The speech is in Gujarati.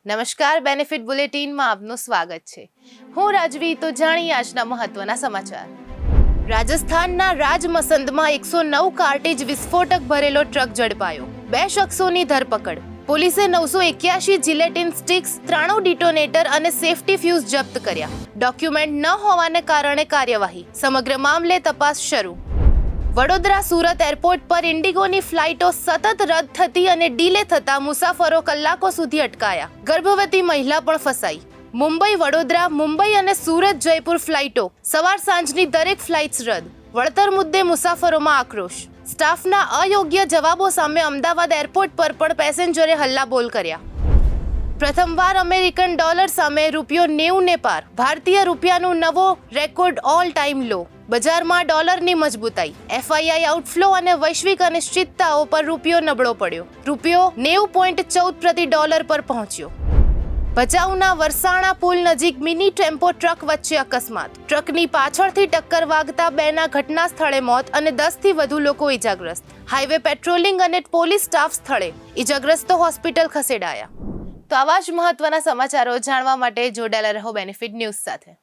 નમસ્કાર, બેનિફિટ બુલેટિનમાં આપનું સ્વાગત છે. હું રાજવી. તો જાણીએ આજના મહત્વના સમાચાર. રાજસ્થાનના રાજમસંદમાં 109 કાર્ટેજ વિસ્ફોટક ભરેલો ટ્રક ઝડપાયો. 2 શખ્સોની ધરપકડ. પોલીસે 981 જિલેટિન સ્ટિક્સ, 93 ડિટોનેટર અને સેફટી ફ્યુઝ જપ્ત કર્યા. ડોક્યુમેન્ટ ન હોવાને કારણે કાર્યવાહી. સમગ્ર મામલે તપાસ શરૂ. વડોદરા સુરત એરપોર્ટ પર ઇન્ડિગોની ફ્લાઇટો સતત રદ થતી અને ડીલે થતા મુસાફરો કલાકો સુધી અટકાયા. ગર્ભવતી મહિલા પણ ફસાઈ. મુંબઈ વડોદરા, મુંબઈ અને સુરત જયપુર ફ્લાઇટો સવાર સાંજની દરેક ફ્લાઇટ્સ રદ. વળતર મુદ્દે મુસાફરોમાં આક્રોશ. સ્ટાફના અયોગ્ય જવાબો સામે અમદાવાદ એરપોર્ટ પર પણ પેસેન્જરે હલ્લાબોલ કર્યા. પ્રથમવાર અમેરિકન ડોલર સામે રૂપિયો 90 ને પાર. ભારતીય રૂપિયાનો નવો રેકોર્ડ ઓલ ટાઈમ લો. બજારમાં ડોલરની મજબૂતાઈ. એફઆઈઆઈ આઉટફ્લો અને વૈશ્વિક અનિશ્ચિતતાઓ પર રૂપિયો નબળો પડ્યો. રૂપિયો 90.14 પ્રતિ ડોલર પર પહોંચ્યો. ભચાઉના વરસાણા પુલ નજીક મિની ટેમ્પો ટ્રક વચ્ચે અકસ્માત. ટ્રકની પાછળથી ટક્કર વાગતા 2ના ઘટના સ્થળે મોત અને 10થી વધુ લોકો ઇજાગ્રસ્ત. હાઈવે પેટ્રોલિંગ અને પોલીસ સ્ટાફ સ્થળે. ઇજાગ્રસ્તો હોસ્પિટલ ખસેડાયા. તો આવા જ મહત્વના સમાચારો જાણવા માટે જોડાયેલા રહો બેનિફિટ ન્યૂઝ સાથે.